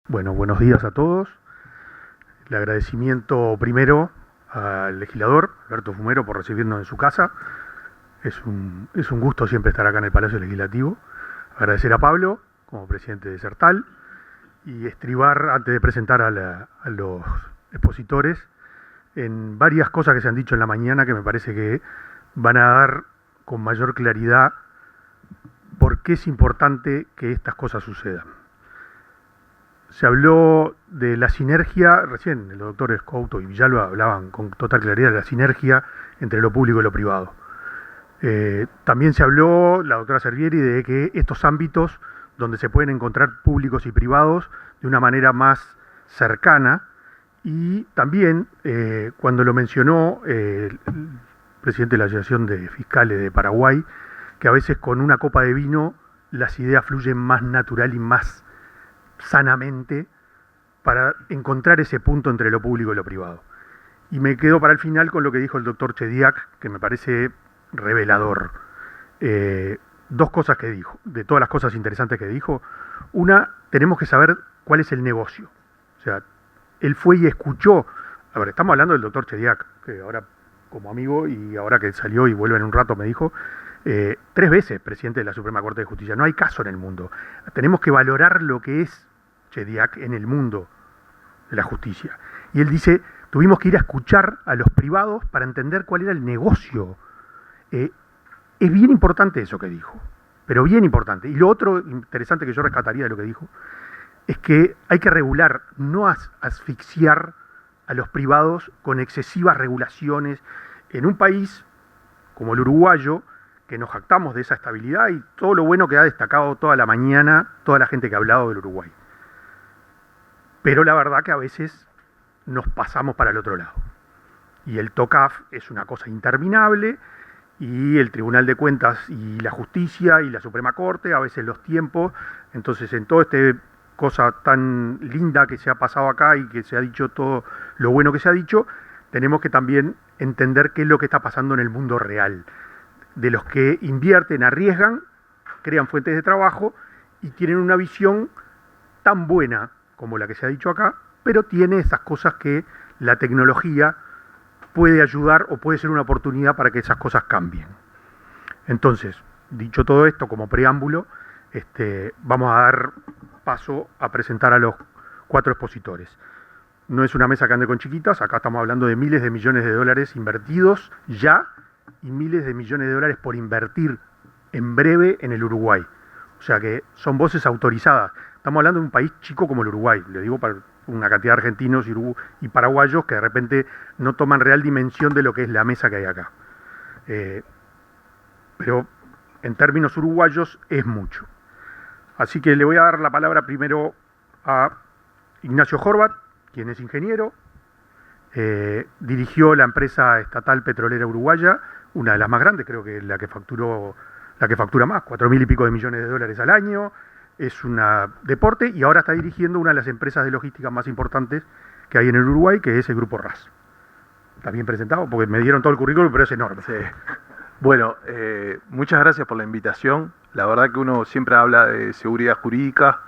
Bueno, buenos días a todos. El agradecimiento primero al legislador Alberto Fumero por recibirnos en su casa. Es un gusto siempre estar acá en el Palacio Legislativo. Agradecer a Pablo como presidente de Sertal y estribar antes de presentar a los expositores en varias cosas que se han dicho en la mañana que me parece que van a dar con mayor claridad por qué es importante que estas cosas sucedan. Se habló de la sinergia, recién los doctores Couto y Villalba hablaban con total claridad de la sinergia entre lo público y lo privado. También se habló, la doctora Servieri, de que estos ámbitos donde se pueden encontrar públicos y privados de una manera más cercana, y también cuando lo mencionó el presidente de la Asociación de Fiscales de Paraguay, que a veces con una copa de vino las ideas fluyen más natural y más sanamente para encontrar ese punto entre lo público y lo privado. Y me quedo para el final con lo que dijo el doctor Chediak, que me parece revelador. Dos cosas que dijo, de todas las cosas interesantes que dijo. Una, tenemos que saber cuál es el negocio. O sea, él fue y escuchó. A ver, estamos hablando del doctor Chediak, que ahora como amigo y ahora que salió y vuelve en un rato me dijo, 3 veces presidente de la Suprema Corte de Justicia. No hay caso en el mundo. Tenemos que valorar lo que es Chediak en el mundo de la justicia. Y él dice, tuvimos que ir a escuchar a los privados para entender cuál era el negocio. Es bien importante eso que dijo, pero bien importante. Y lo otro interesante que yo rescataría de lo que dijo es que hay que regular, no asfixiar a los privados con excesivas regulaciones en un país como el uruguayo, que nos jactamos de esa estabilidad y todo lo bueno que ha destacado toda la mañana toda la gente que ha hablado del Uruguay. Pero la verdad que a veces nos pasamos para el otro lado. Y el TOCAF es una cosa interminable, y el Tribunal de Cuentas y la Justicia y la Suprema Corte, a veces los tiempos. Entonces, en toda esta cosa tan linda que se ha pasado acá y que se ha dicho todo lo bueno que se ha dicho, tenemos que también entender qué es lo que está pasando en el mundo real. De los que invierten, arriesgan, crean fuentes de trabajo y tienen una visión tan buena como la que se ha dicho acá, pero tiene esas cosas que la tecnología puede ayudar o puede ser una oportunidad para que esas cosas cambien. Entonces, dicho todo esto como preámbulo, vamos a dar paso a presentar a los 4 expositores. No es una mesa que ande con chiquitas, acá estamos hablando de miles de millones de dólares invertidos ya y miles de millones de dólares por invertir en breve en el Uruguay. O sea que son voces autorizadas. Estamos hablando de un país chico como el Uruguay, le digo para una cantidad de argentinos y paraguayos que de repente no toman real dimensión de lo que es la mesa que hay acá. Pero en términos uruguayos es mucho. Así que le voy a dar la palabra primero a Ignacio Horvat, quien es ingeniero, dirigió la empresa estatal petrolera uruguaya, una de las más grandes, creo que la que factura más, 4.000 y pico de millones de dólares al año. Es un deporte y ahora está dirigiendo una de las empresas de logística más importantes que hay en el Uruguay, que es el Grupo RAS. Está bien presentado porque me dieron todo el currículum, pero es enorme. Sí. Bueno, muchas gracias por la invitación. La verdad que uno siempre habla de seguridad jurídica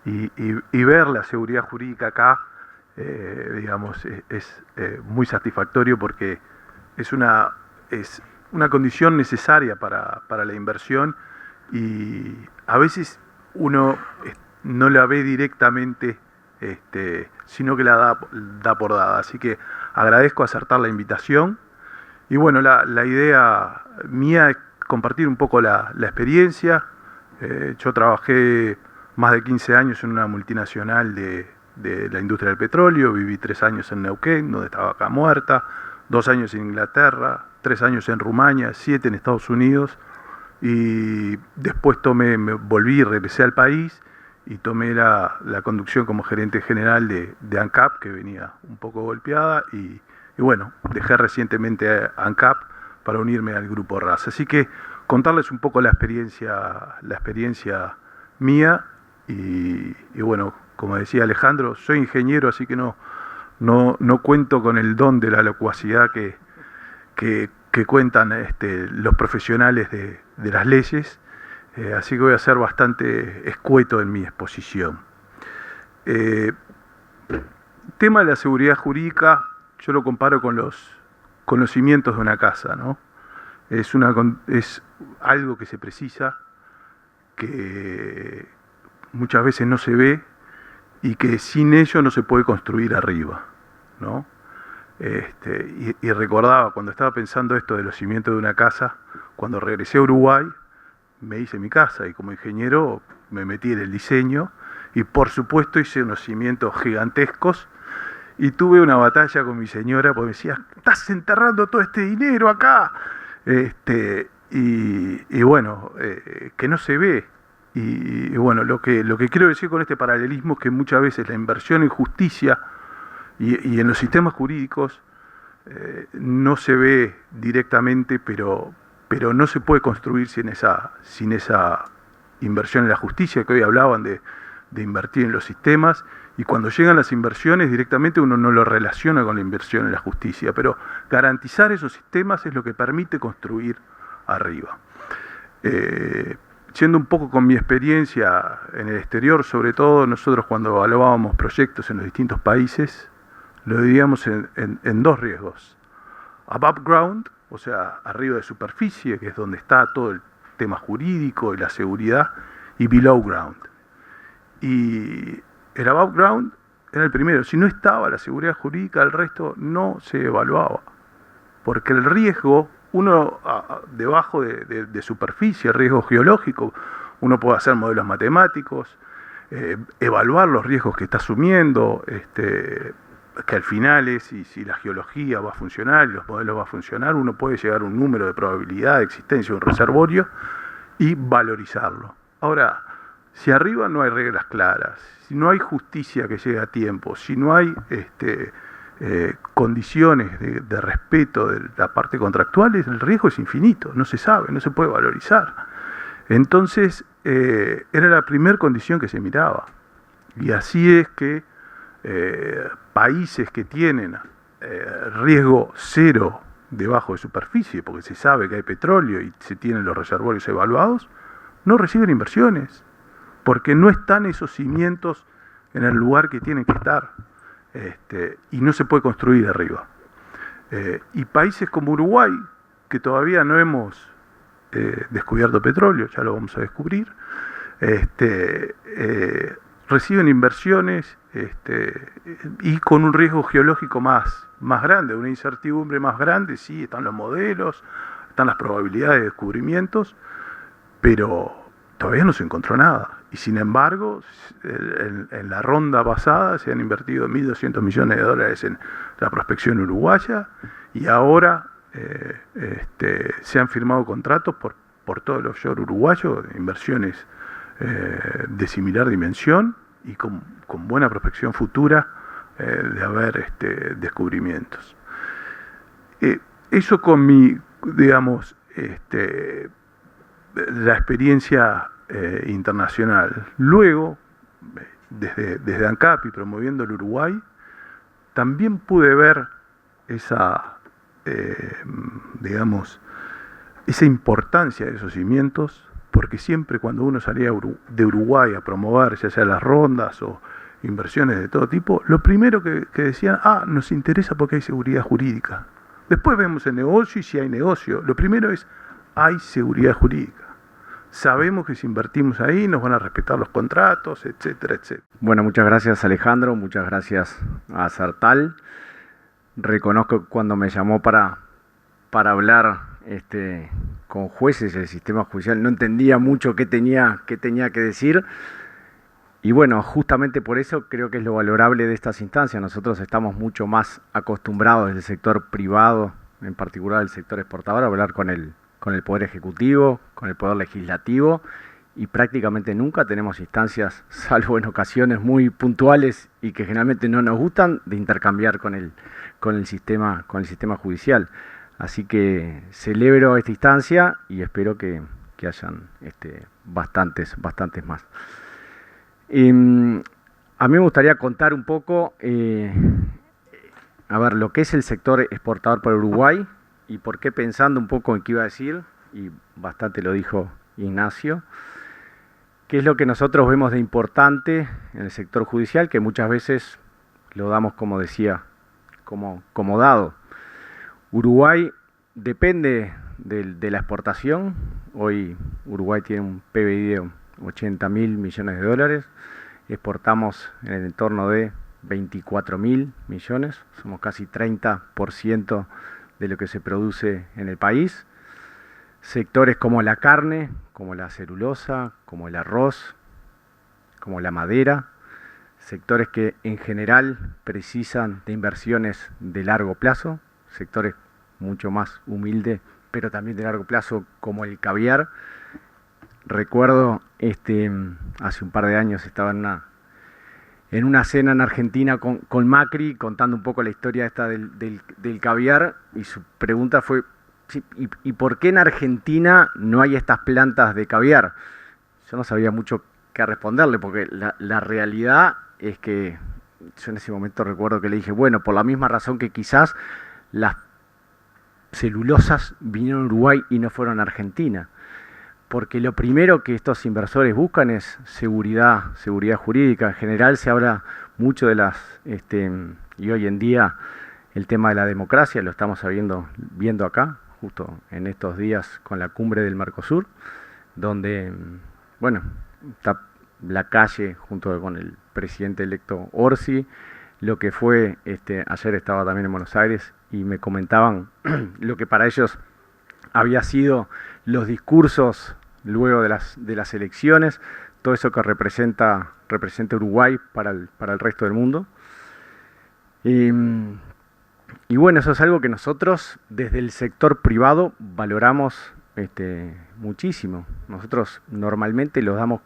y ver la seguridad jurídica acá, digamos, es muy satisfactorio porque es una condición necesaria para la inversión y a veces uno no la ve directamente, sino que la da por dada. Así que agradezco acertar la invitación. Y bueno, la idea mía es compartir un poco la experiencia. Yo trabajé más de 15 años en una multinacional de la industria del petróleo, viví 3 años en Neuquén, donde estaba Vaca Muerta, 2 años en Inglaterra, 3 años en Rumania, 7 en Estados Unidos. Y después me volví y regresé al país y tomé la conducción como gerente general de ANCAP, que venía un poco golpeada, y bueno, dejé recientemente a ANCAP para unirme al Grupo RAS. Así que contarles un poco la experiencia mía y bueno, como decía Alejandro, soy ingeniero, así que no cuento con el don de la locuacidad que cuentan los profesionales de las leyes, así que voy a ser bastante escueto en mi exposición. tema de la seguridad jurídica, yo lo comparo con los cimientos de una casa, ¿no? Es algo que se precisa, que muchas veces no se ve y que sin ello no se puede construir arriba, ¿no? Y recordaba, cuando estaba pensando esto de los cimientos de una casa, cuando regresé a Uruguay, me hice mi casa y como ingeniero me metí en el diseño y por supuesto hice unos cimientos gigantescos y tuve una batalla con mi señora porque me decía, estás enterrando todo este dinero acá. Y bueno, que no se ve. Y bueno, lo que quiero decir con este paralelismo es que muchas veces la inversión en justicia y en los sistemas jurídicos no se ve directamente, pero no se puede construir sin esa inversión en la justicia, que hoy hablaban de invertir en los sistemas, y cuando llegan las inversiones directamente uno no lo relaciona con la inversión en la justicia, pero garantizar esos sistemas es lo que permite construir arriba. Siendo un poco con mi experiencia en el exterior, sobre todo nosotros cuando evaluábamos proyectos en los distintos países, lo dividíamos en dos riesgos. Above ground, o sea, arriba de superficie, que es donde está todo el tema jurídico y la seguridad, y below ground. Y el above ground era el primero. Si no estaba la seguridad jurídica, el resto no se evaluaba. Porque el riesgo, uno debajo de superficie, el riesgo geológico, uno puede hacer modelos matemáticos, evaluar los riesgos que está asumiendo, que al final es si la geología va a funcionar y los modelos van a funcionar, uno puede llegar a un número de probabilidad de existencia de un reservorio y valorizarlo. Ahora, si arriba no hay reglas claras, si no hay justicia que llegue a tiempo, si no hay condiciones de respeto de la parte contractual, el riesgo es infinito, no se sabe, no se puede valorizar. Entonces, era la primera condición que se miraba. Y así es que países que tienen riesgo cero debajo de superficie, porque se sabe que hay petróleo y se tienen los reservorios evaluados, no reciben inversiones, porque no están esos cimientos en el lugar que tienen que estar, y no se puede construir arriba. Y países como Uruguay, que todavía no hemos descubierto petróleo, ya lo vamos a descubrir, reciben inversiones y con un riesgo geológico más grande, una incertidumbre más grande. Sí, están los modelos, están las probabilidades de descubrimientos, pero todavía no se encontró nada. Y sin embargo, en la ronda pasada se han invertido 1.200 millones de dólares en la prospección uruguaya y ahora se han firmado contratos por todo el offshore uruguayo, inversiones de similar dimensión y con buena prospección futura de haber descubrimientos. Eso con mi, digamos, la experiencia internacional. Luego, desde ANCAPI, promoviendo el Uruguay, también pude ver esa, digamos, esa importancia de esos cimientos, porque siempre cuando uno salía de Uruguay a promover, ya sea las rondas o inversiones de todo tipo, lo primero que decían, nos interesa porque hay seguridad jurídica. Después vemos el negocio y si hay negocio. Lo primero es, hay seguridad jurídica. Sabemos que si invertimos ahí nos van a respetar los contratos, etcétera, etcétera. Bueno, muchas gracias Alejandro, muchas gracias a Sartal. Reconozco que cuando me llamó para hablar con jueces del sistema judicial no entendía mucho qué tenía que decir. Y bueno, justamente por eso creo que es lo valorable de estas instancias. Nosotros estamos mucho más acostumbrados del sector privado, en particular del sector exportador, a hablar con el Poder Ejecutivo, con el Poder Legislativo, y prácticamente nunca tenemos instancias, salvo en ocasiones muy puntuales y que generalmente no nos gustan, de intercambiar con el sistema judicial. Así que celebro esta instancia y espero que hayan bastantes más. A mí me gustaría contar un poco, lo que es el sector exportador para Uruguay y por qué, pensando un poco en qué iba a decir, y bastante lo dijo Ignacio, ¿Qué es lo que nosotros vemos de importante en el sector judicial? Que muchas veces lo damos, como decía, como dado. Uruguay depende de la exportación. Hoy Uruguay tiene un PBI de 80.000 millones de dólares. Exportamos en el entorno de 24.000 millones. Somos casi 30% de lo que se produce en el país. Sectores como la carne, como la celulosa, como el arroz, como la madera, sectores que en general precisan de inversiones de largo plazo, sectores mucho más humildes, pero también de largo plazo, como el caviar. Recuerdo, hace un par de años estaba en una cena en Argentina con Macri, contando un poco la historia esta del caviar, y su pregunta fue: sí, ¿y por qué en Argentina no hay estas plantas de caviar? Yo no sabía mucho qué responderle, porque la realidad es que yo en ese momento recuerdo que le dije, bueno, por la misma razón que quizás las celulosas vinieron a Uruguay y no fueron a Argentina. Porque lo primero que estos inversores buscan es seguridad jurídica. En general se habla mucho de y hoy en día el tema de la democracia lo estamos viendo acá, justo en estos días con la cumbre del Mercosur, donde, bueno, está la calle junto con el presidente electo Orsi. Lo que fue, ayer estaba también en Buenos Aires y me comentaban lo que para ellos había sido los discursos luego de las elecciones, todo eso que representa Uruguay para el resto del mundo. Y bueno, eso es algo que nosotros desde el sector privado valoramos muchísimo. Nosotros normalmente lo damos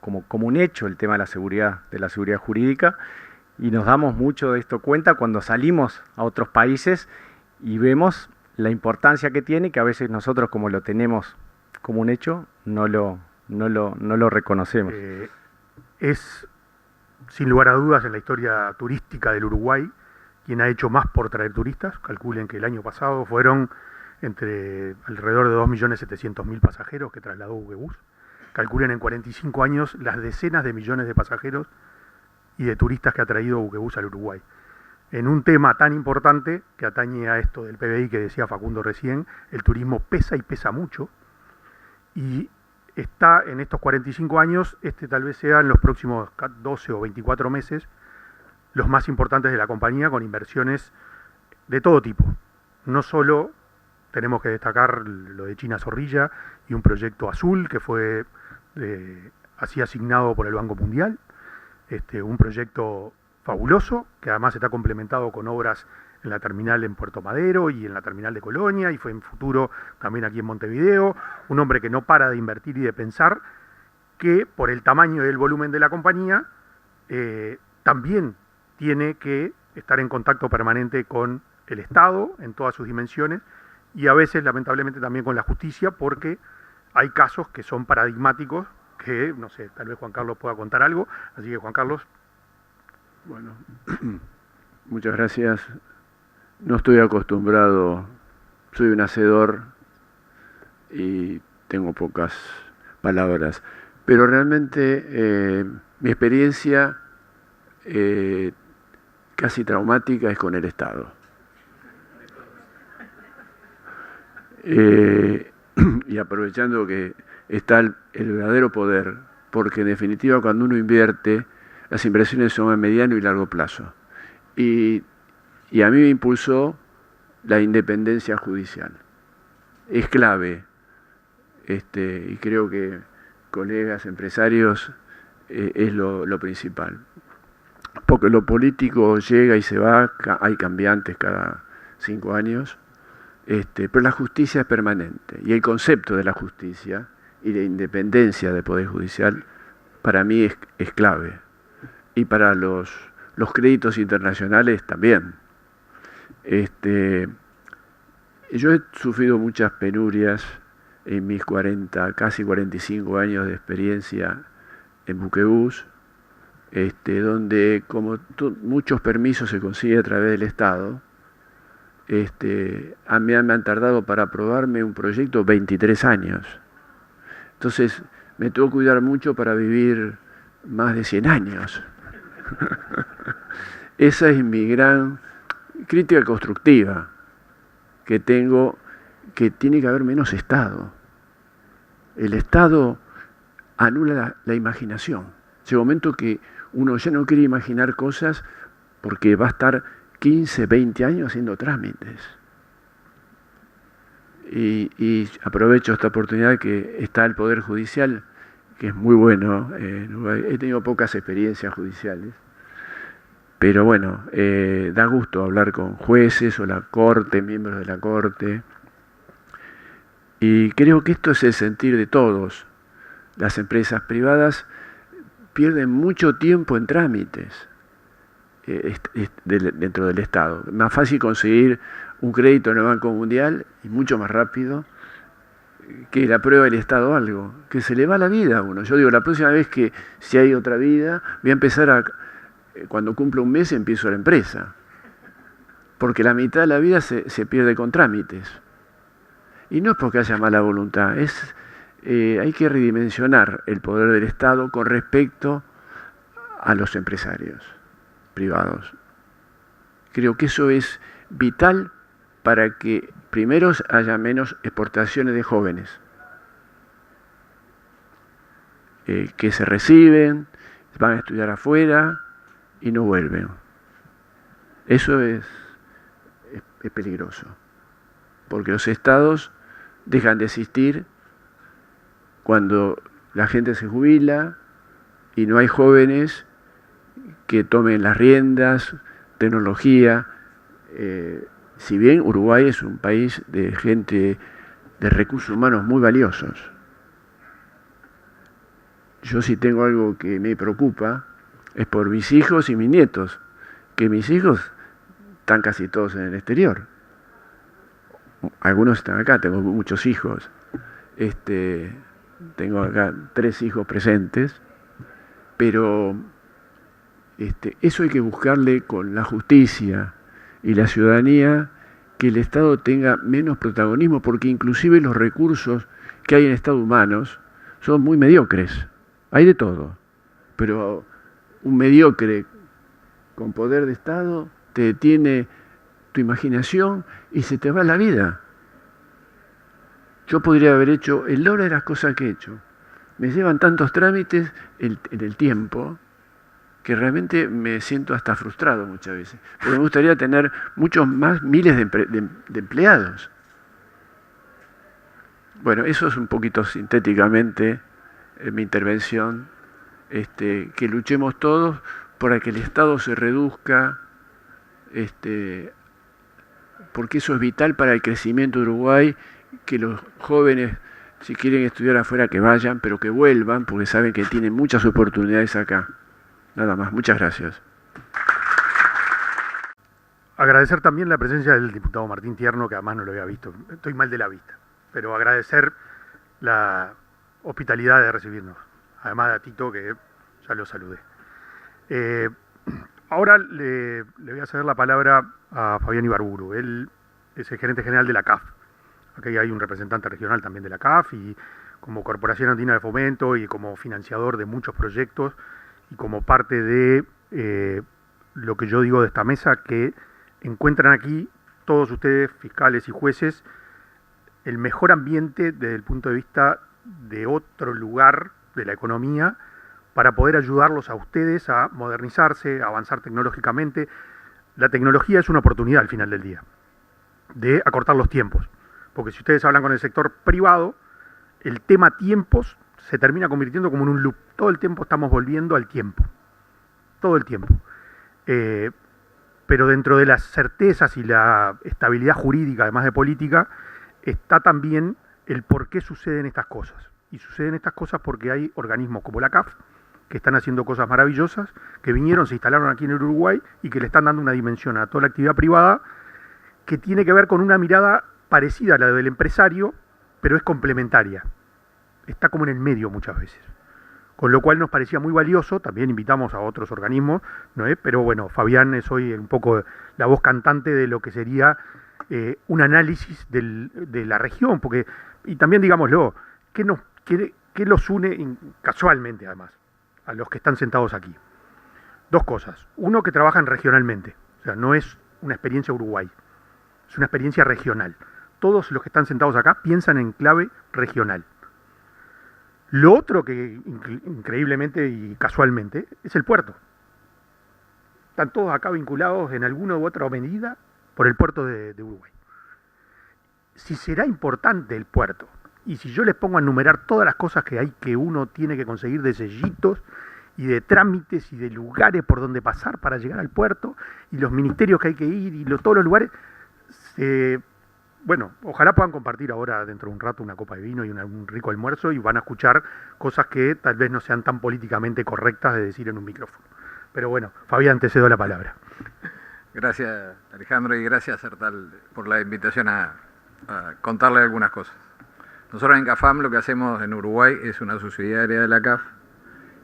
como un hecho, el tema de la seguridad jurídica, y nos damos mucho de esto cuenta cuando salimos a otros países y vemos la importancia que tiene, que a veces nosotros, como lo tenemos como un hecho, no lo reconocemos. Es, sin lugar a dudas, en la historia turística del Uruguay, quien ha hecho más por traer turistas. Calculen que el año pasado fueron alrededor de 2.700.000 pasajeros que trasladó Buquebus. Calculen en 45 años las decenas de millones de pasajeros y de turistas que ha traído Buquebus al Uruguay. En un tema tan importante que atañe a esto del PBI que decía Facundo recién, el turismo pesa y pesa mucho, y está en estos 45 años, tal vez sea en los próximos 12 o 24 meses, los más importantes de la compañía, con inversiones de todo tipo. No solo tenemos que destacar lo de China Zorrilla y un proyecto azul que fue así asignado por el Banco Mundial, un proyecto fabuloso que además está complementado con obras en la terminal en Puerto Madero y en la terminal de Colonia, y fue en futuro también aquí en Montevideo. Un hombre que no para de invertir y de pensar, que por el tamaño y el volumen de la compañía también tiene que estar en contacto permanente con el Estado en todas sus dimensiones, y a veces lamentablemente también con la justicia, porque hay casos que son paradigmáticos, que no sé, tal vez Juan Carlos pueda contar algo. Así que, Juan Carlos. Bueno, muchas gracias. No estoy acostumbrado, soy un hacedor y tengo pocas palabras, pero realmente mi experiencia casi traumática es con el Estado. Y aprovechando que está el verdadero poder, porque en definitiva cuando uno invierte, las inversiones son a mediano y largo plazo. Y a mí me impulsó la independencia judicial. Es clave, y creo que colegas, empresarios, es lo principal. Porque lo político llega y se va, hay cambiantes cada 5 años, pero la justicia es permanente. Y el concepto de la justicia y la independencia del Poder Judicial para mí es clave. Y para los créditos internacionales también. Yo he sufrido muchas penurias en mis casi 45 años de experiencia en Buquebus, donde como muchos permisos se consiguen a través del Estado, me han tardado para aprobarme un proyecto 23 años. Entonces, me tuvo que cuidar mucho para vivir más de 100 años. Esa es mi gran crítica constructiva que tengo, que tiene que haber menos Estado. El Estado anula la imaginación. Llega un momento que uno ya no quiere imaginar cosas porque va a estar 15, 20 años haciendo trámites. Y aprovecho esta oportunidad que está el Poder Judicial, que es muy bueno. He tenido pocas experiencias judiciales, pero bueno, da gusto hablar con jueces o la Corte, miembros de la Corte. Y creo que esto es el sentir de todos. Las empresas privadas pierden mucho tiempo en trámites dentro del Estado. Es más fácil conseguir un crédito en el Banco Mundial y mucho más rápido que le aprueba el Estado algo, que se le va la vida a uno. Yo digo, la próxima vez que si hay otra vida, voy a empezar cuando cumplo un mes empiezo la empresa, porque la mitad de la vida se pierde con trámites. Y no es porque haya mala voluntad, hay que redimensionar el poder del Estado con respecto a los empresarios privados. Creo que eso es vital para que primero haya menos exportaciones de jóvenes que se reciben, van a estudiar afuera y no vuelven. Eso es peligroso, porque los estados dejan de existir cuando la gente se jubila y no hay jóvenes que tomen las riendas, tecnología. Si bien Uruguay es un país de gente de recursos humanos muy valiosos, yo sí tengo algo que me preocupa, es por mis hijos y mis nietos, que mis hijos están casi todos en el exterior. Algunos están acá, tengo muchos hijos. Tengo acá 3 hijos presentes, pero eso hay que buscarle con la justicia y la ciudadanía, que el Estado tenga menos protagonismo, porque inclusive los recursos que hay en Estados humanos son muy mediocres. Hay de todo, pero un mediocre con poder de Estado te detiene tu imaginación y se te va la vida. Yo podría haber hecho el doble de las cosas que he hecho. Me llevan tantos trámites en el tiempo que realmente me siento hasta frustrado muchas veces. Porque me gustaría tener muchos más miles de empleados. Bueno, eso es un poquito sintéticamente mi intervención. Que luchemos todos para que el Estado se reduzca, porque eso es vital para el crecimiento de Uruguay, que los jóvenes, si quieren estudiar afuera, que vayan, pero que vuelvan, porque saben que tienen muchas oportunidades acá. Nada más, muchas gracias. Agradecer también la presencia del diputado Martín Tierno, que además no lo había visto. Estoy mal de la vista, pero agradecer la hospitalidad de recibirnos. Además de Tito, que ya lo saludé. Ahora le voy a ceder la palabra a Fabián Ibarburu. Él es el gerente general de la CAF. Aquí hay un representante regional también de la CAF, y como Corporación Andina de Fomento y como financiador de muchos proyectos, y como parte de lo que yo digo de esta mesa, que encuentran aquí todos ustedes, fiscales y jueces, el mejor ambiente desde el punto de vista de otro lugar de la economía, para poder ayudarlos a ustedes a modernizarse, a avanzar tecnológicamente. La tecnología es una oportunidad al final del día de acortar los tiempos, porque si ustedes hablan con el sector privado, el tema tiempos se termina convirtiendo como en un loop. Todo el tiempo estamos volviendo al tiempo, todo el tiempo. Pero dentro de las certezas y la estabilidad jurídica, además de política, está también el por qué suceden estas cosas. Y suceden estas cosas porque hay organismos como la CAF, que están haciendo cosas maravillosas, que vinieron, se instalaron aquí en el Uruguay y que le están dando una dimensión a toda la actividad privada que tiene que ver con una mirada parecida a la del empresario, pero es complementaria. Está como en el medio muchas veces. Con lo cual nos parecía muy valioso, también invitamos a otros organismos, ¿no? Pero bueno, Fabián es hoy un poco la voz cantante de lo que sería un análisis de la región, porque, y también digámoslo, ¿qué ¿Qué los une casualmente, además, a los que están sentados aquí? Dos cosas. Uno, que trabajan regionalmente. O sea, no es una experiencia Uruguay, es una experiencia regional. Todos los que están sentados acá piensan en clave regional. Lo otro que increíblemente y casualmente es el puerto. Están todos acá vinculados en alguna u otra medida por el puerto de Uruguay. Si será importante el puerto, y si yo les pongo a enumerar todas las cosas que hay que uno tiene que conseguir de sellitos y de trámites y de lugares por donde pasar para llegar al puerto, y los ministerios que hay que ir, y todos los lugares, bueno, ojalá puedan compartir ahora dentro de un rato una copa de vino y un rico almuerzo, y van a escuchar cosas que tal vez no sean tan políticamente correctas de decir en un micrófono. Pero bueno, Fabián, te cedo la palabra. Gracias, Alejandro, y gracias, Sertal, por la invitación a contarle algunas cosas. Nosotros en CAFAM lo que hacemos en Uruguay es una subsidiaria de la CAF,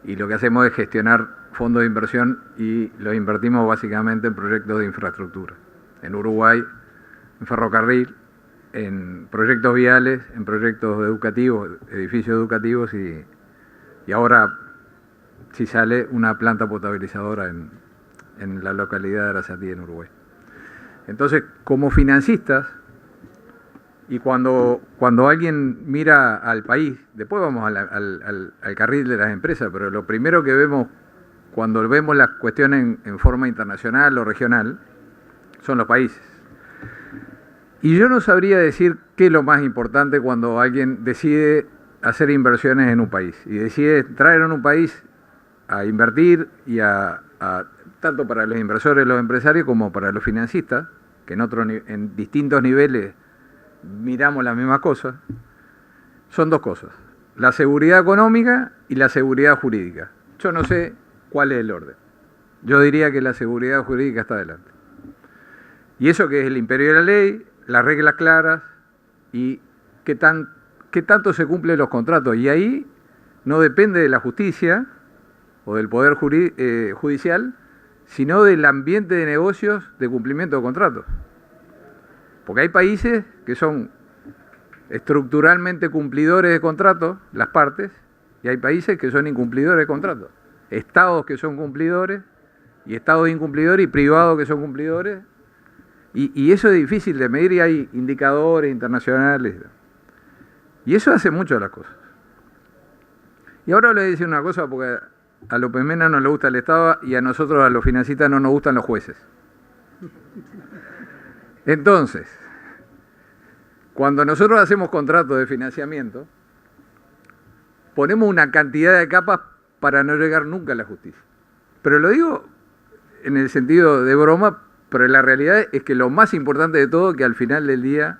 y lo que hacemos es gestionar fondos de inversión, y los invertimos básicamente en proyectos de infraestructura. En Uruguay, en ferrocarril, en proyectos viales, en proyectos educativos, edificios educativos, y ahora, si sale, una planta potabilizadora en la localidad de Arasatí, en Uruguay. Entonces, como financistas, y cuando alguien mira al país, después vamos al carril de las empresas, pero lo primero que vemos cuando vemos las cuestiones en forma internacional o regional son los países. Y yo no sabría decir qué es lo más importante cuando alguien decide hacer inversiones en un país y decide traer en un país a invertir, y tanto para los inversores, los empresarios, como para los financistas, que en distintos niveles miramos la misma cosa. Son dos cosas: la seguridad económica y la seguridad jurídica. Yo no sé cuál es el orden. Yo diría que la seguridad jurídica está adelante. Y eso que es el imperio de la ley, las reglas claras y qué tanto se cumplen los contratos. Y ahí no depende de la justicia o del poder judicial, sino del ambiente de negocios de cumplimiento de contratos. Porque hay países que son estructuralmente cumplidores de contratos, las partes, y hay países que son incumplidores de contratos. Estados que son cumplidores, y estados incumplidores, y privados que son cumplidores. Y eso es difícil de medir, y hay indicadores internacionales. Y eso hace mucho de las cosas. Y ahora les voy a decir una cosa, porque a López Mena no le gusta el Estado, y a nosotros, a los financistas, no nos gustan los jueces. Entonces, cuando nosotros hacemos contratos de financiamiento, ponemos una cantidad de capas para no llegar nunca a la justicia. Pero lo digo en el sentido de broma, pero la realidad es que lo más importante de todo es que al final del día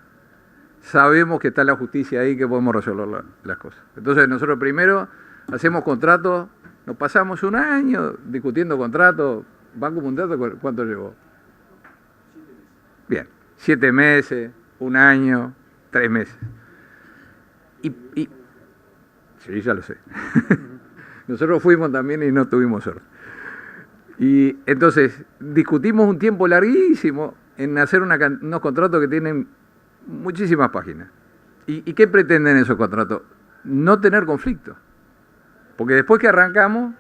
sabemos que está la justicia ahí, que podemos resolver las cosas. Entonces nosotros primero hacemos contratos, nos pasamos un año discutiendo contratos. Banco Mundial, ¿cuánto llevó? Bien, 7 meses, un año, 3 meses. Sí, ya lo sé. Nosotros fuimos también y no tuvimos suerte. Y entonces discutimos un tiempo larguísimo en hacer unos contratos que tienen muchísimas páginas. ¿Y qué pretenden esos contratos? No tener conflicto. Porque después que arrancamos,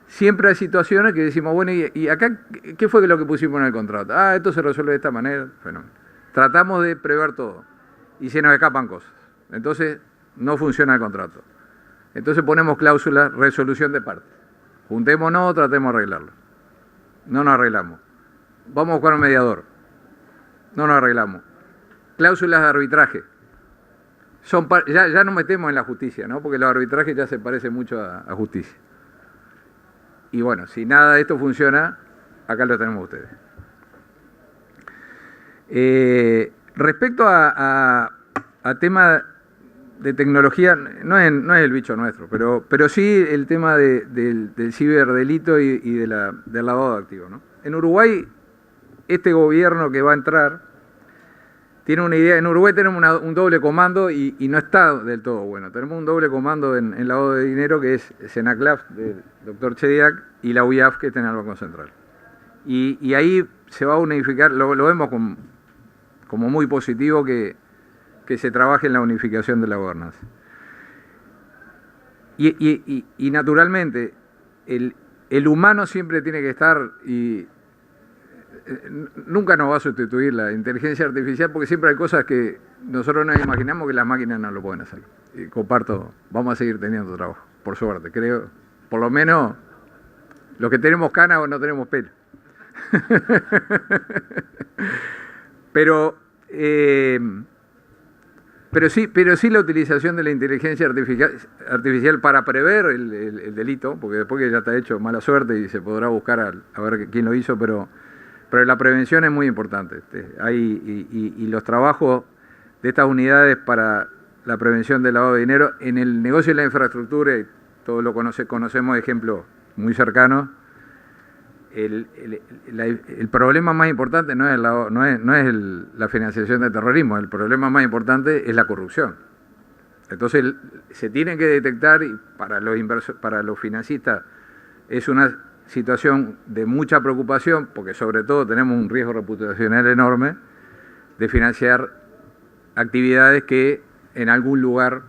siempre hay situaciones que decimos, bueno, ¿y acá qué fue lo que pusimos en el contrato? Ah, esto se resuelve de esta manera. Fenómeno. Tratamos de prever todo y se nos escapan cosas. Entonces no funciona el contrato. Entonces ponemos cláusulas, resolución de partes. Juntémonos, tratemos de arreglarlo. No nos arreglamos. Vamos a buscar un mediador. No nos arreglamos. Cláusulas de arbitraje. Ya nos metemos en la justicia, ¿no? Porque los arbitrajes ya se parecen mucho a justicia. Y bueno, si nada de esto funciona, acá lo tenemos ustedes. Respecto a tema de tecnología, no es el bicho nuestro, pero sí el tema del ciberdelito y del lavado de activos, ¿no? En Uruguay, este gobierno que va a entrar tiene una idea. En Uruguay tenemos un doble comando y no está del todo bueno. Tenemos un doble comando en lavado de dinero, que es Senaclaf, del doctor Chediak, y la UIAF, que está en el Banco Central. Y ahí se va a unificar, lo vemos como muy positivo que se trabaje en la unificación de la gobernanza. Y naturalmente, el humano siempre tiene que estar y nunca nos va a sustituir la inteligencia artificial porque siempre hay cosas que nosotros nos imaginamos que las máquinas no lo pueden hacer. Y comparto, vamos a seguir teniendo trabajo, por suerte, creo. Por lo menos los que tenemos canas o no tenemos pelo. Pero sí la utilización de la inteligencia artificial para prever el delito, porque después que ya está hecho, mala suerte y se podrá buscar a ver quién lo hizo, pero la prevención es muy importante. Y los trabajos de estas unidades para la prevención del lavado de dinero en el negocio de la infraestructura, y todos lo conocemos ejemplos muy cercanos. El problema más importante no es la financiación del terrorismo, el problema más importante es la corrupción. Entonces se tiene que detectar, y para los financistas es una situación de mucha preocupación, porque sobre todo tenemos un riesgo reputacional enorme de financiar actividades que en algún lugar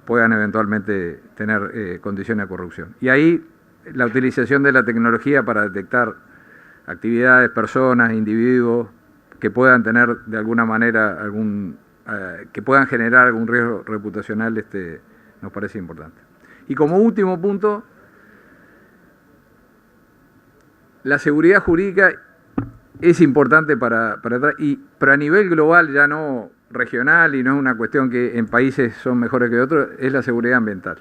puedan eventualmente tener condiciones de corrupción. Y ahí la utilización de la tecnología para detectar actividades, personas, individuos que puedan tener de alguna manera que puedan generar algún riesgo reputacional nos parece importante. Y como último punto, la seguridad jurídica es importante pero a nivel global, ya no regional, y no es una cuestión que en países son mejores que otros, es la seguridad ambiental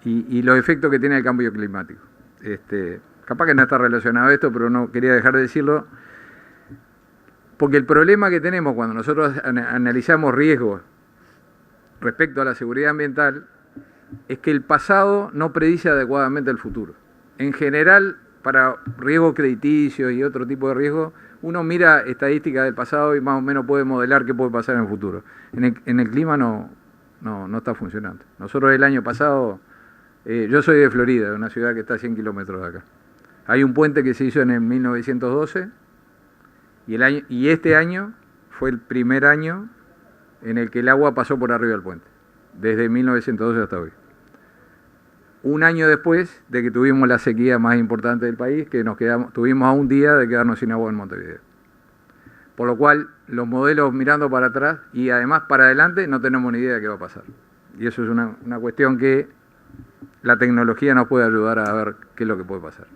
y los efectos que tiene el cambio climático. Capaz que no está relacionado a esto, pero no quería dejar de decirlo, porque el problema que tenemos cuando nosotros analizamos riesgos respecto a la seguridad ambiental es que el pasado no predice adecuadamente el futuro. En general, para riesgos crediticios y otro tipo de riesgos, uno mira estadísticas del pasado y más o menos puede modelar qué puede pasar en el futuro. En el clima no está funcionando. Nosotros el año pasado, yo soy de Florida, de una ciudad que está a 100 kilómetros de acá. Hay un puente que se hizo en el 1912 y este año fue el primer año en el que el agua pasó por arriba del puente, desde 1912 hasta hoy. Un año después de que tuvimos la sequía más importante del país, que tuvimos a un día de quedarnos sin agua en Montevideo. Por lo cual, los modelos mirando para atrás y además para adelante no tenemos ni idea de qué va a pasar. Y eso es una cuestión que la tecnología nos puede ayudar a ver qué es lo que puede pasar.